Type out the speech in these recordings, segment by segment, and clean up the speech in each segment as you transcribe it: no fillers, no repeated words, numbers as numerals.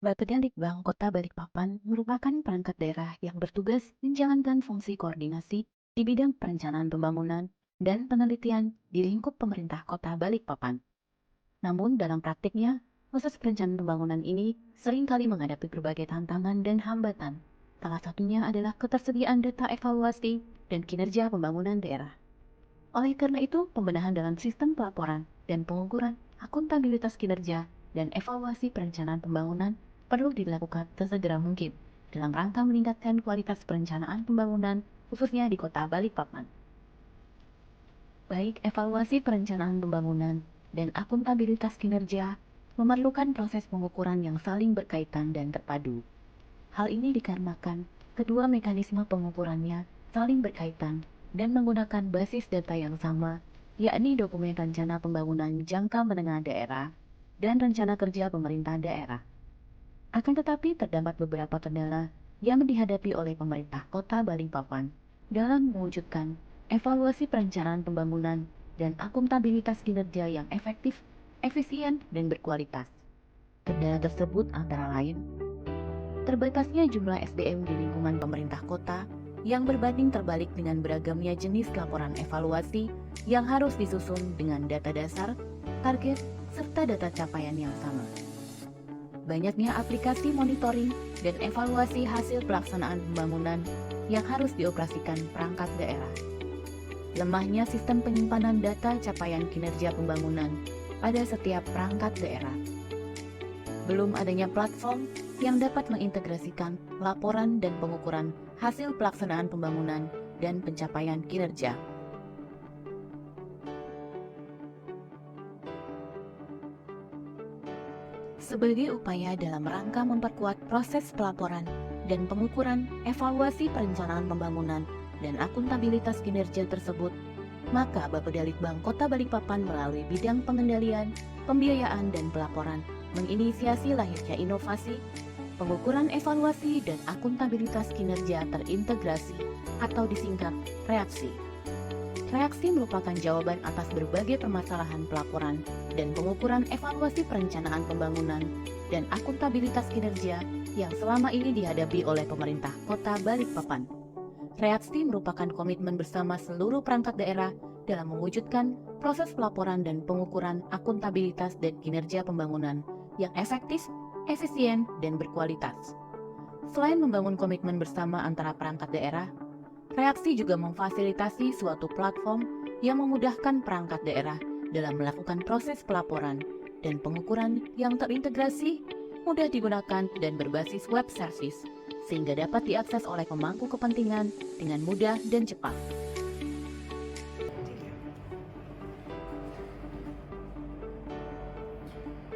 Bapedalitbang Kota Balikpapan merupakan perangkat daerah yang bertugas menjalankan fungsi koordinasi di bidang perencanaan pembangunan dan penelitian di lingkup pemerintah Kota Balikpapan. Namun dalam praktiknya, proses perencanaan pembangunan ini seringkali menghadapi berbagai tantangan dan hambatan. Salah satunya adalah ketersediaan data evaluasi dan kinerja pembangunan daerah. Oleh karena itu, pembenahan dalam sistem pelaporan dan pengukuran akuntabilitas kinerja dan evaluasi perencanaan pembangunan perlu dilakukan sesegera mungkin dalam rangka meningkatkan kualitas perencanaan pembangunan khususnya di Kota Balikpapan. Baik evaluasi perencanaan pembangunan dan akuntabilitas kinerja memerlukan proses pengukuran yang saling berkaitan dan terpadu. Hal ini dikarenakan kedua mekanisme pengukurannya saling berkaitan dan menggunakan basis data yang sama, yakni dokumen rencana pembangunan jangka menengah daerah dan rencana kerja pemerintah daerah. Akan tetapi terdapat beberapa kendala yang dihadapi oleh pemerintah Kota Balikpapan dalam mewujudkan evaluasi perencanaan pembangunan dan akuntabilitas kinerja yang efektif, efisien, dan berkualitas. Kendala tersebut antara lain terbatasnya jumlah SDM di lingkungan pemerintah kota yang berbanding terbalik dengan beragamnya jenis laporan evaluasi yang harus disusun dengan data dasar, target, serta data capaian yang sama. Banyaknya aplikasi monitoring dan evaluasi hasil pelaksanaan pembangunan yang harus dioperasikan perangkat daerah. Lemahnya sistem penyimpanan data capaian kinerja pembangunan pada setiap perangkat daerah. Belum adanya platform yang dapat mengintegrasikan laporan dan pengukuran hasil pelaksanaan pembangunan dan pencapaian kinerja. Sebagai upaya dalam rangka memperkuat proses pelaporan dan pengukuran evaluasi perencanaan pembangunan dan akuntabilitas kinerja tersebut, maka Bapedalitbang Kota Balikpapan melalui bidang pengendalian, pembiayaan, dan pelaporan menginisiasi lahirnya inovasi, pengukuran evaluasi dan akuntabilitas kinerja terintegrasi atau disingkat reaksi. Reaksi merupakan jawaban atas berbagai permasalahan pelaporan dan pengukuran evaluasi perencanaan pembangunan dan akuntabilitas kinerja yang selama ini dihadapi oleh pemerintah Kota Balikpapan. Reaksi merupakan komitmen bersama seluruh perangkat daerah dalam mewujudkan proses pelaporan dan pengukuran akuntabilitas dan kinerja pembangunan yang efektif, efisien, dan berkualitas. Selain membangun komitmen bersama antara perangkat daerah, reaksi juga memfasilitasi suatu platform yang memudahkan perangkat daerah dalam melakukan proses pelaporan dan pengukuran yang terintegrasi, mudah digunakan, dan berbasis web service, sehingga dapat diakses oleh pemangku kepentingan dengan mudah dan cepat.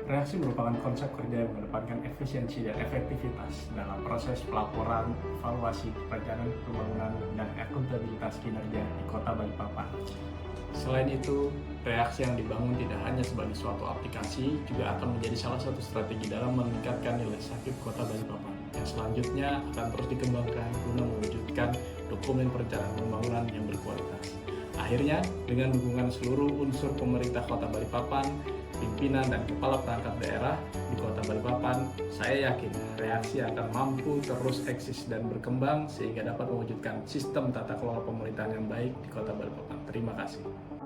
Reaksi merupakan konsep kerja yang mengedepankan efisiensi dan efektivitas dalam proses pelaporan, evaluasi, perencanaan pembangunan, dan akuntabilitas kinerja di Kota Balikpapan. Selain itu, reaksi yang dibangun tidak hanya sebagai suatu aplikasi, juga akan menjadi salah satu strategi dalam meningkatkan nilai sakit Kota Balikpapan, yang selanjutnya akan terus dikembangkan guna mewujudkan dokumen perencanaan pembangunan yang berkualitas. Akhirnya, dengan dukungan seluruh unsur pemerintah Kota Balikpapan, pimpinan dan kepala perangkat daerah di Kota Balikpapan, saya yakin reaksi akan mampu terus eksis dan berkembang sehingga dapat mewujudkan sistem tata kelola pemerintahan yang baik di Kota Balikpapan. Terima kasih.